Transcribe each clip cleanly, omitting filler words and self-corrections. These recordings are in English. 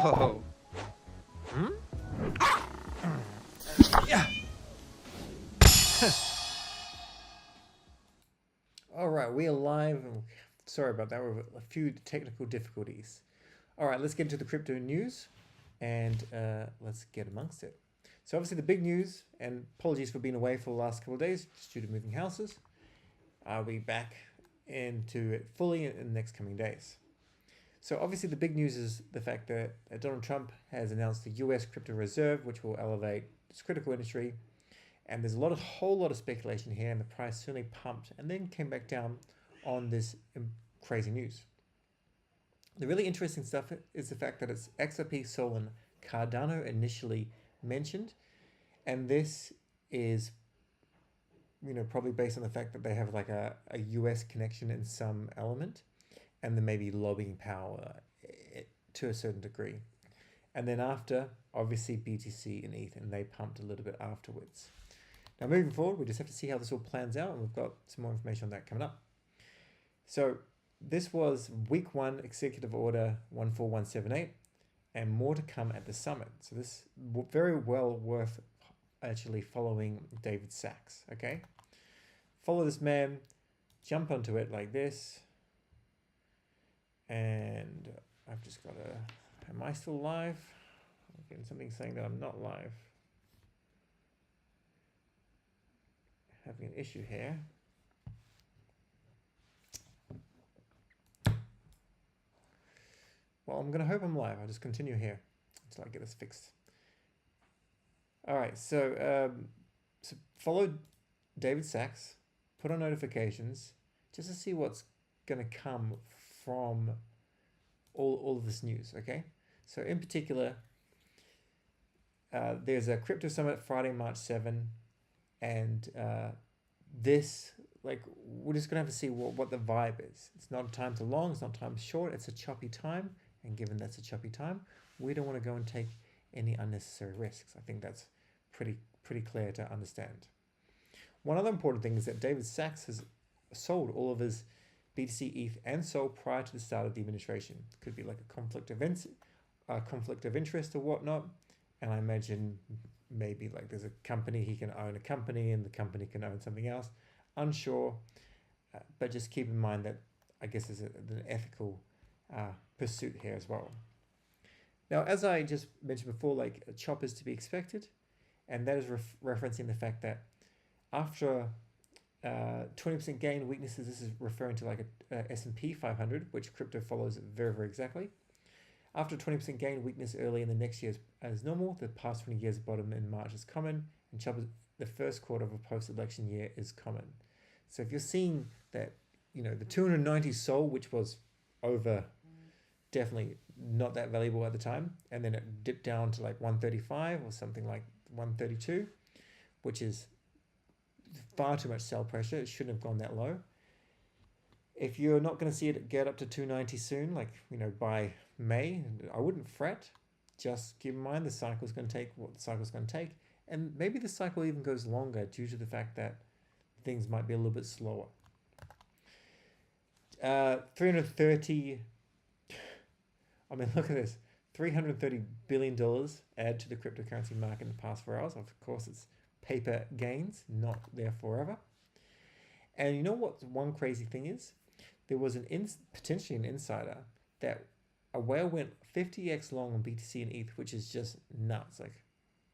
Whoa. Hmm? Yeah. All right, we are live. Sorry about that. We have a few technical difficulties. All right, let's get into the crypto news and let's get amongst it. So obviously the big news, and apologies for being away for the last couple of days just due to moving houses. I'll be back into it fully in the next coming days. So obviously the big news is the fact that Donald Trump has announced the US crypto reserve, which will elevate this critical industry. And there's a whole lot of speculation here, and the price certainly pumped and then came back down on this crazy news. The really interesting stuff is the fact that it's XRP, Sol, and Cardano initially mentioned, and this is, probably based on the fact that they have like a US connection in some element, and then maybe lobbying power to a certain degree. And then after, obviously BTC and ETH, and they pumped a little bit afterwards. Now moving forward, we just have to see how this all plans out, and we've got some more information on that coming up. So this was week 1, Executive Order 14178, and more to come at the summit. So this very well worth actually following David Sachs, okay? Follow this man, jump onto it like this, and I've just got to, am I still live? I'm getting something saying that I'm not live. Having an issue here. Well, I'm going to hope I'm live. I'll just continue here until I get this fixed. All right, so follow David Sachs, put on notifications just to see what's going to come from all of this news, okay? So in particular, there's a crypto summit Friday, March 7, and this, like, we're just gonna have to see what the vibe is. It's not time too long, it's not time short, it's a choppy time, and given that's a choppy time, we don't want to go and take any unnecessary risks. I think that's pretty clear to understand. One other important thing is that David Sachs has sold all of his BTC, ETH, and Sol prior to the start of the administration. It could be like a conflict of interest or whatnot, and I imagine maybe like there's a company, he can own a company and the company can own something else. Unsure, but just keep in mind that I guess there's an ethical pursuit here as well. Now, as I just mentioned before, like a chop is to be expected, and that is referencing the fact that after 20% gain weaknesses, this is referring to like a S&P 500, which crypto follows very, very exactly. After 20% gain weakness early in the next year as normal, the past 20 years bottom in March is common, and chop the first quarter of a post-election year is common. So if you're seeing that, the 290 Sol, which was over, definitely not that valuable at the time, and then it dipped down to like 135 or something like 132, which is far too much sell pressure. It shouldn't have gone that low. If you're not going to see it get up to 290 soon, like, by May, I wouldn't fret. Just keep in mind the cycle's going to take what the cycle's going to take. And maybe the cycle even goes longer due to the fact that things might be a little bit slower. 330, I mean, look at this. $330 billion add to the cryptocurrency market in the past 4 hours. Of course, it's paper gains, not there forever. And you know what one crazy thing is? There was potentially an insider that a whale went 50x long on BTC and ETH, which is just nuts. Like,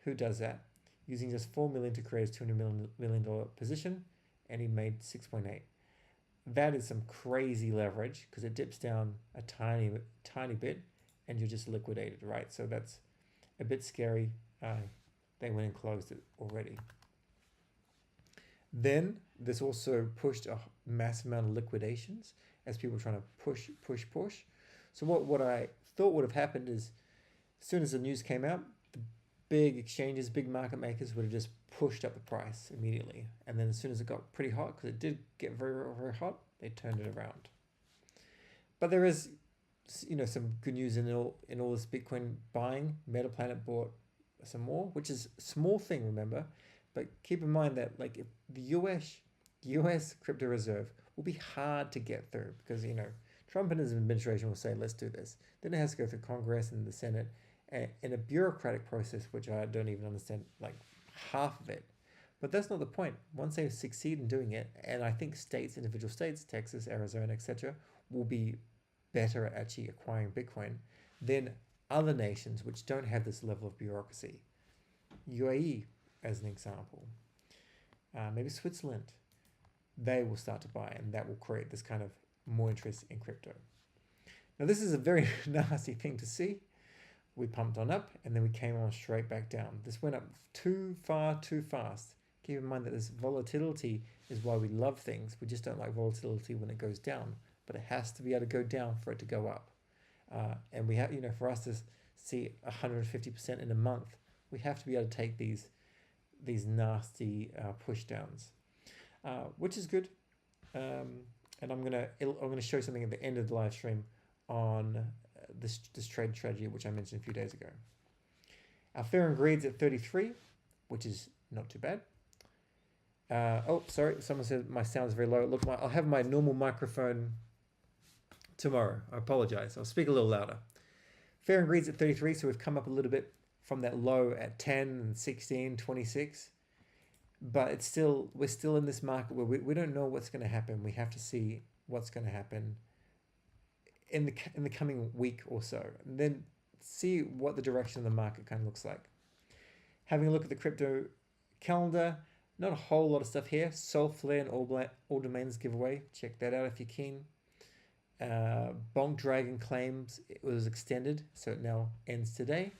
who does that? Using just $4 million to create a $200 million position, and he made 6.8. That is some crazy leverage because it dips down a tiny bit, and you're just liquidated, right? So that's a bit scary. They went and closed it already. Then this also pushed a massive amount of liquidations as people were trying to push. So what I thought would have happened is, as soon as the news came out, the big exchanges, big market makers would have just pushed up the price immediately. And then as soon as it got pretty hot, because it did get very, very hot, they turned it around. But there is, some good news in all this Bitcoin buying. MetaPlanet bought some more, which is a small thing, remember. But keep in mind that, like, if the US crypto reserve will be hard to get through because, Trump and his administration will say, let's do this. Then it has to go through Congress and the Senate in a bureaucratic process, which I don't even understand like half of it. But that's not the point. Once they succeed in doing it, and I think states, individual states, Texas, Arizona, etc., will be better at actually acquiring Bitcoin, then other nations which don't have this level of bureaucracy, UAE as an example, maybe Switzerland, they will start to buy, and that will create this kind of more interest in crypto. Now, this is a very nasty thing to see. We pumped on up, and then we came on straight back down. This went up too far, too fast. Keep in mind that this volatility is why we love things. We just don't like volatility when it goes down, but it has to be able to go down for it to go up. And we have, for us to see 150% in a month, we have to be able to take these nasty push downs, which is good. And I'm gonna show something at the end of the live stream on this trade strategy which I mentioned a few days ago. Our fear and greed's at 33, which is not too bad. Oh, sorry, someone said my sound is very low. Look, I'll have my normal microphone tomorrow. I apologize. I'll speak a little louder. Fear and greed's at 33, so we've come up a little bit from that low at 10 and 16, 26. But we're still in this market where we don't know what's going to happen. We have to see what's going to happen in the coming week or so, and then see what the direction of the market kind of looks like. Having a look at the crypto calendar, not a whole lot of stuff here. Solflare and all domains giveaway. Check that out if you're keen. Bonk Dragon claims it was extended, so it now ends today.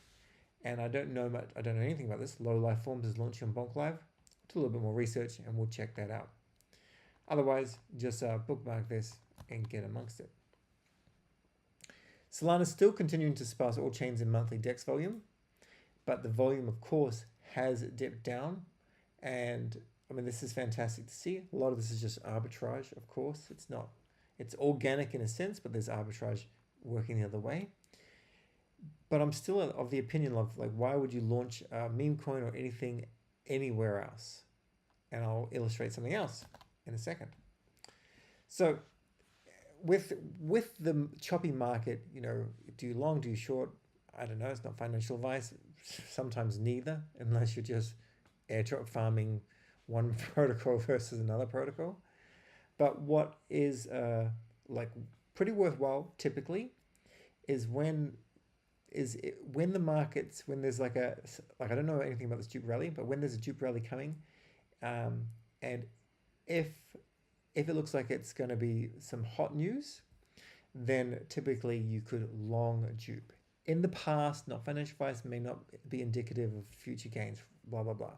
And I don't know anything about this. Low Life Forms is launching on Bonk Live. Do a little bit more research and we'll check that out. Otherwise, just bookmark this and get amongst it. Solana is still continuing to surpass all chains in monthly DEX volume, but the volume, of course, has dipped down. And I mean, this is fantastic to see. A lot of this is just arbitrage, of course. It's organic in a sense, but there's arbitrage working the other way. But I'm still of the opinion of, like, why would you launch a meme coin or anything anywhere else? And I'll illustrate something else in a second. So with the choppy market, do you long, do you short? I don't know. It's not financial advice. Sometimes neither, unless you're just airdrop farming one protocol versus another protocol. But what is pretty worthwhile typically is when the markets, when there's I don't know anything about this dupe rally, but when there's a dupe rally coming, and if it looks like it's going to be some hot news, then typically you could long dupe. In the past, not financial advice, may not be indicative of future gains, blah, blah, blah.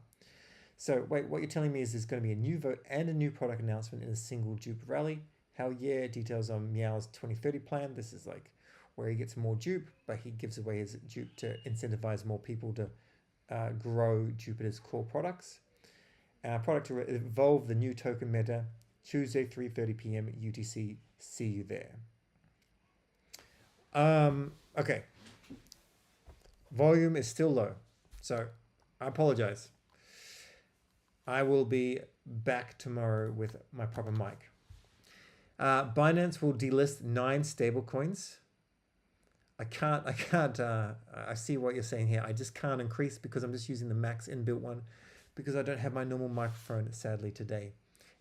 So wait, what you're telling me is there's going to be a new vote and a new product announcement in a single dupe rally. Hell yeah, details on Meow's 2030 plan. This is where he gets more dupe, but he gives away his dupe to incentivize more people to grow Jupiter's core products. Product to evolve the new token meta, Tuesday, 3:30 p.m. UTC. See you there. Okay. Volume is still low, so I apologize. I will be back tomorrow with my proper mic. Binance will delist 9 stablecoins. I see what you're saying here. I just can't increase because I'm just using the max inbuilt one because I don't have my normal microphone, sadly, today.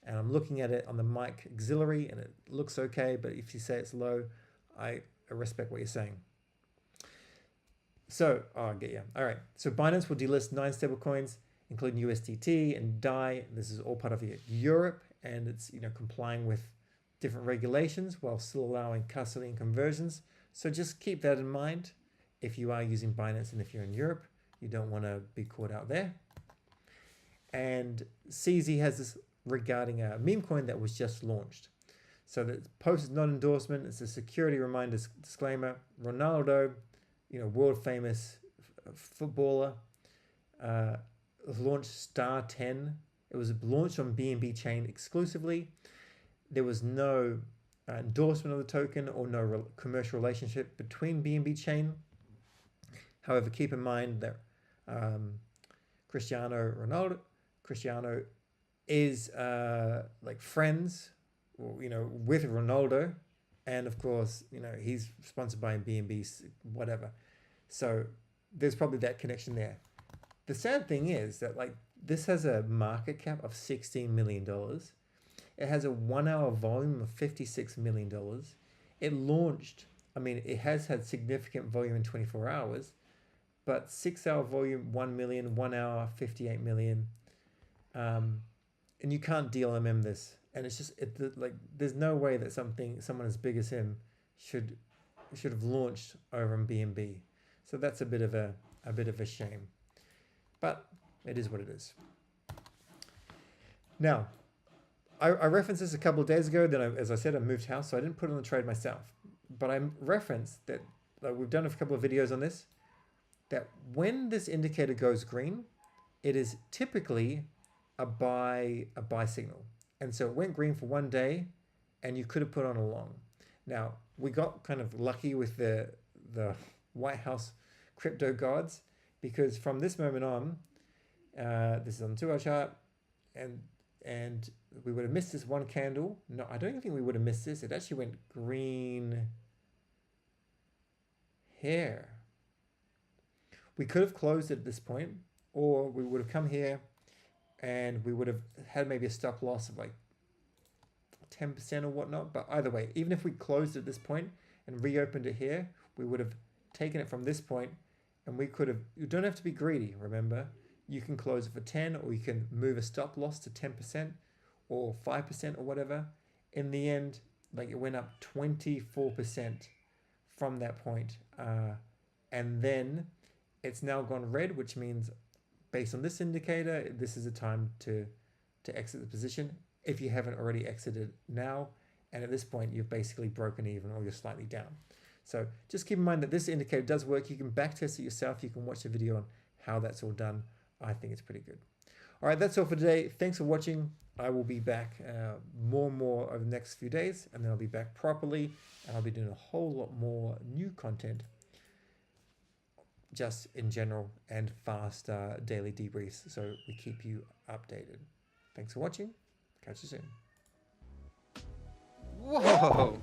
And I'm looking at it on the mic auxiliary and it looks okay, but if you say it's low, I respect what you're saying. So, I'll get you. All right. So Binance will delist 9 stablecoins, including USDT and DAI. This is all part of Europe, and it's complying with different regulations while still allowing custody and conversions. So just keep that in mind if you are using Binance and if you're in Europe, you don't want to be caught out there. And CZ has this regarding a meme coin that was just launched. So the post is not endorsement. It's a security reminder disclaimer. Ronaldo, world famous footballer, launched Star 10. It was launched on BNB Chain exclusively. There was no endorsement of the token or no commercial relationship between BNB Chain. However, keep in mind that Cristiano is friends, with Ronaldo, And of course, you know, he's sponsored by BNB, whatever. So there's probably that connection there. The sad thing is that like this has a market cap of $16 million. It has a 1 hour volume of $56 million. It launched, I mean, it has had significant volume in 24 hours, but 6 hour volume, 1 million, 1 hour, 58 million. And you can't DLMM this. And it's just, like, there's no way that someone as big as him should have launched over on BNB. So that's a bit of a shame. But it is what it is. Now, I referenced this a couple of days ago. Then, as I said, I moved house, so I didn't put it on the trade myself. But I referenced that, like, we've done a couple of videos on this, that when this indicator goes green, it is typically a buy signal. And so it went green for 1 day, and you could have put on a long. Now, we got kind of lucky with the White House crypto gods, because from this moment on, this is on the 2 hour chart, and we would have missed this one candle. No, I don't think we would have missed this. It actually went green here. We could have closed it at this point, or we would have come here and we would have had maybe a stop loss of like 10% or whatnot. But either way, even if we closed at this point and reopened it here, we would have taken it from this point, and we could have, you don't have to be greedy, remember. You can close it for 10, or you can move a stop loss to 10% or 5% or whatever. In the end, like, it went up 24% from that point. And then it's now gone red, which means based on this indicator, this is a time to exit the position if you haven't already exited now. And at this point, you've basically broken even, or you're slightly down. So just keep in mind that this indicator does work. You can backtest it yourself. You can watch the video on how that's all done. I think it's pretty good. All right, that's all for today. Thanks for watching. I will be back more and more over the next few days, and then I'll be back properly, and I'll be doing a whole lot more new content just in general, and faster daily debriefs, so we keep you updated. Thanks for watching. Catch you soon. Whoa!